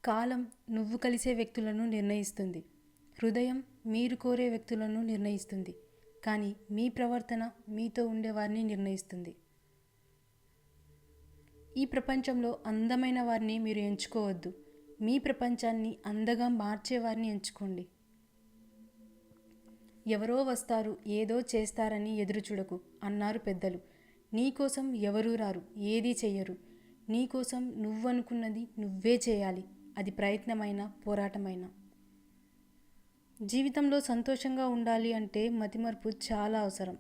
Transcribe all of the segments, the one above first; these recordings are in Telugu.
కాలం నువ్వు కలిసే వ్యక్తులను నిర్ణయిస్తుంది. హృదయం మీరు కోరే వ్యక్తులను నిర్ణయిస్తుంది. కానీ మీ ప్రవర్తన మీతో ఉండేవారిని నిర్ణయిస్తుంది. ఈ ప్రపంచంలో అందమైన వారిని మీరు ఎంచుకోవద్దు. మీ ప్రపంచాన్ని అందగా మార్చేవారిని ఎంచుకోండి. ఎవరో వస్తారు, ఏదో చేస్తారని ఎదురుచూడకు అన్నారు పెద్దలు. నీకోసం ఎవరూ రారు, ఏదీ చెయ్యరు. నీకోసం నువ్వనుకున్నది నువ్వే చేయాలి. అది ప్రయత్నమైన, పోరాటమైన. జీవితంలో సంతోషంగా ఉండాలి అంటే మతిమరుపు చాలా అవసరం.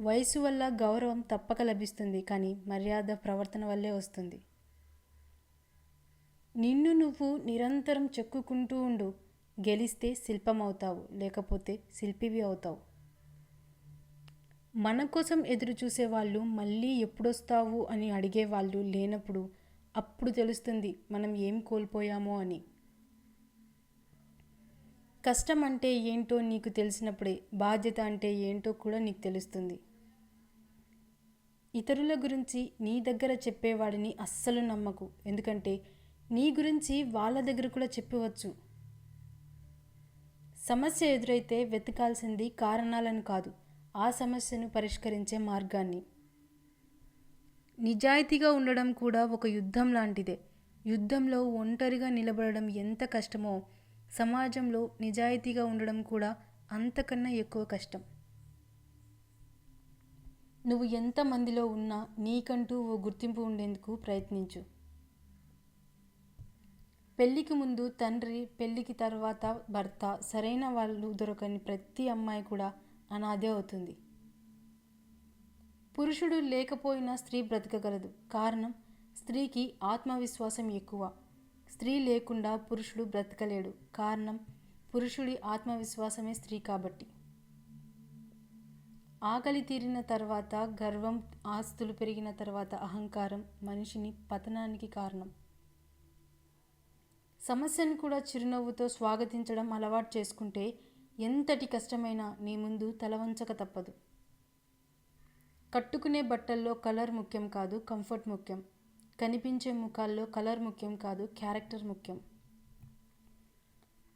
వయసు వల్ల గౌరవం తప్పక లభిస్తుంది, కానీ మర్యాద ప్రవర్తన వల్లే వస్తుంది. నిన్ను నువ్వు నిరంతరం చెక్కుకుంటూ ఉండు. గెలిస్తే శిల్పం అవుతావు, లేకపోతే శిల్పివి అవుతావు. మన కోసం ఎదురు చూసేవాళ్ళు మళ్ళీ ఎప్పుడొస్తావు అని అడిగేవాళ్ళు లేనప్పుడు అప్పుడు తెలుస్తుంది మనం ఏం కోల్పోయామో అని. కష్టం అంటే ఏంటో నీకు తెలిసినప్పుడే బాధ్యత అంటే ఏంటో కూడా నీకు తెలుస్తుంది. ఇతరుల గురించి నీ దగ్గర చెప్పేవాడిని అస్సలు నమ్మకు. ఎందుకంటే నీ గురించి వాళ్ళ దగ్గర కూడా చెప్పవచ్చు. సమస్య ఎదురైతే వెతకాల్సింది కారణాలను కాదు, ఆ సమస్యను పరిష్కరించే మార్గాన్ని. నిజాయితీగా ఉండడం కూడా ఒక యుద్ధం లాంటిదే. యుద్ధంలో ఒంటరిగా నిలబడడం ఎంత కష్టమో, సమాజంలో నిజాయితీగా ఉండడం కూడా అంతకన్నా ఎక్కువ కష్టం. నువ్వు ఎంత మందిలో ఉన్నా నీకంటూ ఓ గుర్తింపు ఉండేందుకు ప్రయత్నించు. పెళ్ళికి ముందు తండ్రి, పెళ్ళికి తర్వాత భర్త, సరైన వాళ్ళు దొరకని ప్రతి అమ్మాయి కూడా అనాథే అవుతుంది. పురుషుడు లేకపోయినా స్త్రీ బ్రతకగలదు. కారణం, స్త్రీకి ఆత్మవిశ్వాసం ఎక్కువ. స్త్రీ లేకుండా పురుషుడు బ్రతకలేడు. కారణం, పురుషుడి ఆత్మవిశ్వాసమే స్త్రీ కాబట్టి. ఆకలి తీరిన తర్వాత గర్వం, ఆస్తులు పెరిగిన తర్వాత అహంకారం మనిషిని పతనానికి కారణం. సమస్యను కూడా చిరునవ్వుతో స్వాగతించడం అలవాటు చేసుకుంటే ఎంతటి కష్టమైనా నీ ముందు తలవంచక తప్పదు. కట్టుకునే బట్టల్లో కలర్ ముఖ్యం కాదు, కంఫర్ట్ ముఖ్యం. కనిపించే ముఖాల్లో కలర్ ముఖ్యం కాదు, క్యారెక్టర్ ముఖ్యం.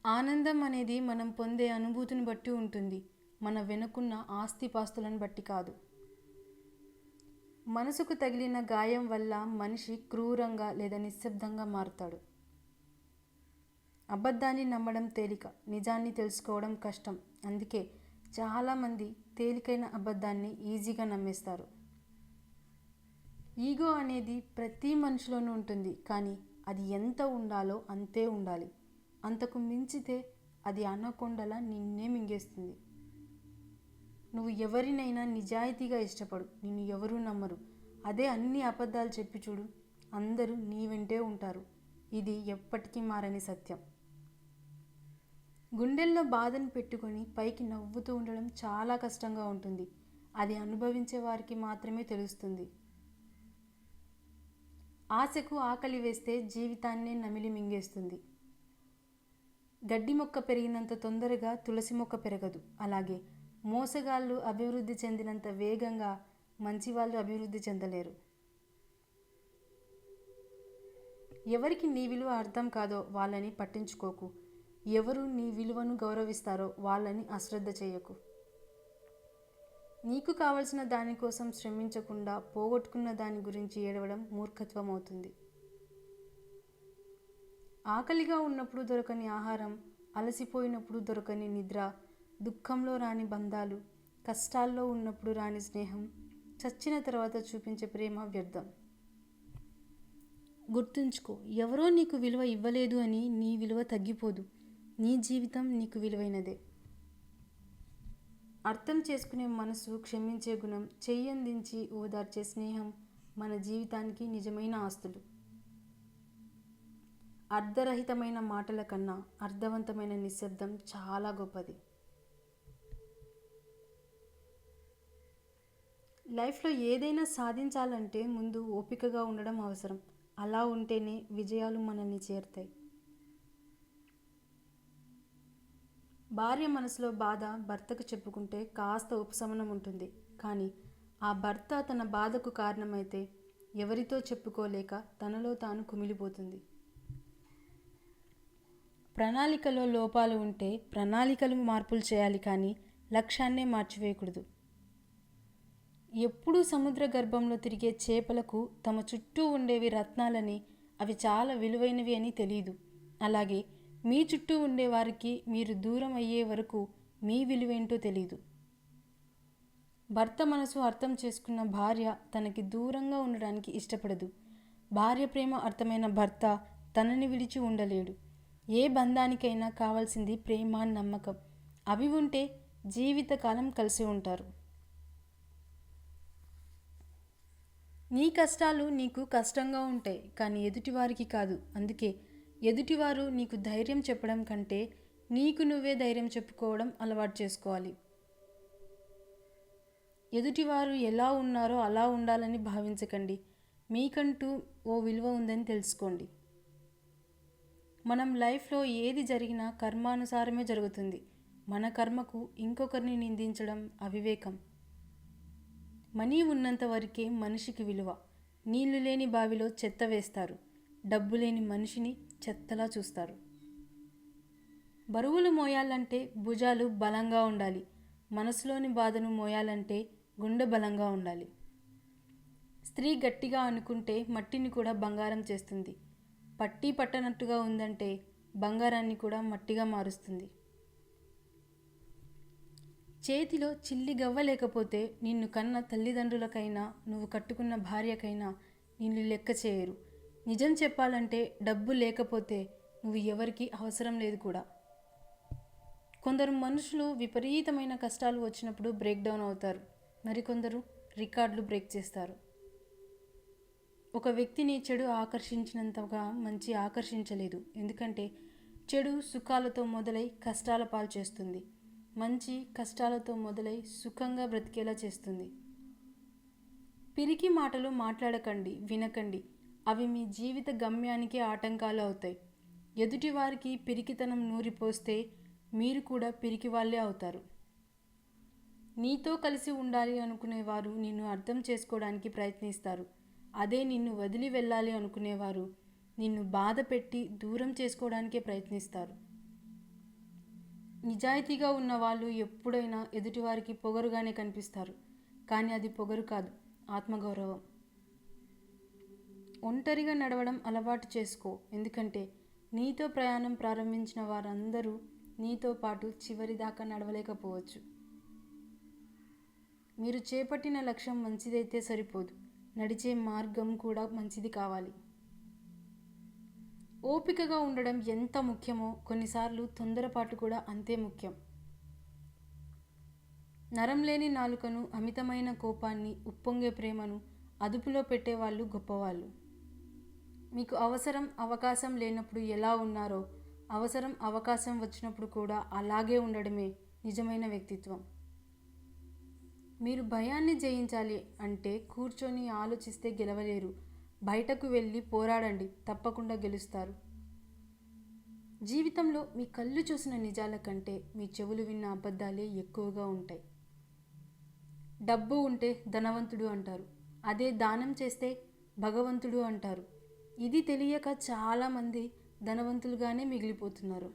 ఆనందం అనేది మనం పొందే అనుభూతిని బట్టి ఉంటుంది, మన వెనుకున్న ఆస్తిపాస్తులను బట్టి కాదు. మనసుకు తగిలిన గాయం వల్ల మనిషి క్రూరంగా లేదా నిశ్శబ్దంగా మారుతాడు. అబద్ధాన్ని నమ్మడం తేలిక, నిజాన్ని తెలుసుకోవడం కష్టం. అందుకే చాలామంది తేలికైన అబద్ధాన్ని ఈజీగా నమ్మేస్తారు. ఈగో అనేది ప్రతి మనిషిలోనూ ఉంటుంది, కానీ అది ఎంత ఉండాలో అంతే ఉండాలి. అంతకు మించితే అది అనకొండలా నిన్నే మింగేస్తుంది. నువ్వు ఎవరినైనా నిజాయితీగా ఇష్టపడు, నిన్ను ఎవరూ నమ్మరు. అదే అన్ని అబద్ధాలు చెప్పి చూడు, అందరూ నీ వెంటే ఉంటారు. ఇది ఎప్పటికీ మారని సత్యం. గుండెల్లో బాధను పెట్టుకొని పైకి నవ్వుతూ ఉండడం చాలా కష్టంగా ఉంటుంది. అది అనుభవించే వారికి మాత్రమే తెలుస్తుంది. ఆశకు ఆకలి వేస్తే జీవితాన్నే నమిలి మింగేస్తుంది. గడ్డి మొక్క పెరిగినంత తొందరగా తులసి మొక్క పెరగదు. అలాగే మోసగాళ్ళు అభివృద్ధి చెందినంత వేగంగా మంచివాళ్ళు అభివృద్ధి చెందలేరు. ఎవరికి నీ విలువ అర్థం కాదో వాళ్ళని పట్టించుకోకు. ఎవరు నీ విలువను గౌరవిస్తారో వాళ్ళని అశ్రద్ధ చేయకు. నీకు కావలసిన దానికోసం శ్రమించకుండా పోగొట్టుకున్న దాని గురించి ఏడవడం మూర్ఖత్వం అవుతుంది. ఆకలిగా ఉన్నప్పుడు దొరకని ఆహారం, అలసిపోయినప్పుడు దొరకని నిద్ర, దుఃఖంలో రాని బంధాలు, కష్టాల్లో ఉన్నప్పుడు రాని స్నేహం, చచ్చిన తర్వాత చూపించే ప్రేమ వ్యర్థం. గుర్తుంచుకో, ఎవరో నీకు విలువ ఇవ్వలేదు అని నీ విలువ తగ్గిపోదు. నీ జీవితం నీకు విలువైనదే. అర్థం చేసుకునే మనసు, క్షమించే గుణం, చెయ్యందించి ఓదార్చే స్నేహం మన జీవితానికి నిజమైన ఆస్తులు. అర్ధరహితమైన మాటల కన్నా అర్థవంతమైన నిశ్శబ్దం చాలా గొప్పది. లైఫ్లో ఏదైనా సాధించాలంటే ముందు ఓపికగా ఉండడం అవసరం. అలా ఉంటేనే విజయాలు మనల్ని చేరుతాయి. భార్య మనసులో బాధ భర్తకు చెప్పుకుంటే కాస్త ఉపశమనం ఉంటుంది. కానీ ఆ భర్త తన బాధకు కారణమైతే ఎవరితో చెప్పుకోలేక తనలో తాను కుమిలిపోతుంది. ప్రణాళికలో లోపాలు ఉంటే ప్రణాళికలు మార్పులు చేయాలి, కానీ లక్ష్యాన్నే మార్చివేయకూడదు. ఎప్పుడూ సముద్ర గర్భంలో తిరిగే చేపలకు తమ చుట్టూ ఉండేవి రత్నాలని, అవి చాలా విలువైనవి అని తెలియదు. అలాగే మీ చుట్టూ ఉండేవారికి మీరు దూరం అయ్యే వరకు మీ విలువేంటో తెలియదు. భర్త మనసు అర్థం చేసుకున్న భార్య తనకి దూరంగా ఉండడానికి ఇష్టపడదు. భార్య ప్రేమ అర్థమైన భర్త తనని విడిచి ఉండలేడు. ఏ బంధానికైనా కావాల్సింది ప్రేమ, నమ్మకం. అవి ఉంటే జీవితకాలం కలిసి ఉంటారు. నీ కష్టాలు నీకు కష్టంగా ఉంటాయి, కానీ ఎదుటివారికి కాదు. అందుకే ఎదుటివారు నీకు ధైర్యం చెప్పడం కంటే నీకు నువ్వే ధైర్యం చెప్పుకోవడం అలవాటు చేసుకోవాలి. ఎదుటివారు ఎలా ఉన్నారో అలా ఉండాలని భావించకండి. మీకంటూ ఓ విలువ ఉందని తెలుసుకోండి. మనం లైఫ్లో ఏది జరిగినా కర్మానుసారమే జరుగుతుంది. మన కర్మకు ఇంకొకరిని నిందించడం అవివేకం. మనీ ఉన్నంత వరకే మనిషికి విలువ. నీళ్లు లేని బావిలో చెత్త వేస్తారు. డబ్బు లేని మనిషిని చెత్తలా చూస్తారు. బరువులు మోయాలంటే భుజాలు బలంగా ఉండాలి. మనసులోని బాధను మోయాలంటే గుండె బలంగా ఉండాలి. స్త్రీ గట్టిగా అనుకుంటే మట్టిని కూడా బంగారం చేస్తుంది. పట్టి పట్టనట్టుగా ఉందంటే బంగారాన్ని కూడా మట్టిగా మారుస్తుంది. చేతిలో చిల్లి గవ్వ లేకపోతే నిన్ను కన్న తల్లిదండ్రులకైనా, నువ్వు కట్టుకున్న భార్యకైనా నిన్ను లెక్క చేయరు. నిజం చెప్పాలంటే డబ్బు లేకపోతే నువ్వు ఎవరికి అవసరం లేదు కూడా. కొందరు మనుషులు విపరీతమైన కష్టాలు వచ్చినప్పుడు బ్రేక్ డౌన్ అవుతారు. మరికొందరు రికార్డులు బ్రేక్ చేస్తారు. ఒక వ్యక్తిని చెడు ఆకర్షించినంతగా మంచి ఆకర్షించలేదు. ఎందుకంటే చెడు సుఖాలతో మొదలై కష్టాల పాలు చేస్తుంది. మంచి కష్టాలతో మొదలై సుఖంగా బ్రతికేలా చేస్తుంది. పిరికి మాటలు మాట్లాడకండి, వినకండి. అవి మీ జీవిత గమ్యానికి ఆటంకాలు అవుతాయి. ఎదుటివారికి పిరికితనం నూరిపోస్తే మీరు కూడా పిరికి వాళ్ళే అవుతారు. నీతో కలిసి ఉండాలి అనుకునేవారు నిన్ను అర్థం చేసుకోవడానికి ప్రయత్నిస్తారు. అదే నిన్ను వదిలి వెళ్ళాలి అనుకునేవారు నిన్ను బాధ పెట్టి దూరం చేసుకోవడానికే ప్రయత్నిస్తారు. నిజాయితీగా ఉన్న వాళ్ళు ఎప్పుడైనా ఎదుటివారికి పొగరుగానే కనిపిస్తారు. కానీ అది పొగరు కాదు, ఆత్మగౌరవం. ఒంటరిగా నడవడం అలవాటు చేసుకో. ఎందుకంటే నీతో ప్రయాణం ప్రారంభించిన వారందరూ నీతో పాటు చివరి దాకా నడవలేకపోవచ్చు. మీరు చేపట్టిన లక్ష్యం మంచిదైతే సరిపోదు, నడిచే మార్గం కూడా మంచిది కావాలి. ఓపికగా ఉండడం ఎంత ముఖ్యమో కొన్నిసార్లు తొందరపాటు కూడా అంతే ముఖ్యం. నరం లేని నాలుకను, అమితమైన కోపాన్ని, ఉప్పొంగే ప్రేమను అదుపులో పెట్టేవాళ్ళు గొప్పవాళ్ళు. మీకు అవసరం, అవకాశం లేనప్పుడు ఎలా ఉన్నారో అవసరం, అవకాశం వచ్చినప్పుడు కూడా అలాగే ఉండడమే నిజమైన వ్యక్తిత్వం. మీరు భయాన్ని జయించాలి అంటే కూర్చొని ఆలోచిస్తే గెలవలేరు. బయటకు వెళ్ళి పోరాడండి, తప్పకుండా గెలుస్తారు. జీవితంలో మీ కళ్ళు చూసిన నిజాల కంటే మీ చెవులు విన్న అబద్ధాలే ఎక్కువగా ఉంటాయి. డబ్బు ఉంటే ధనవంతుడు అంటారు, అదే దానం చేస్తే భగవంతుడు అంటారు. ఇది తెలియక చాలామంది ధనవంతులుగానే మిగిలిపోతున్నారు.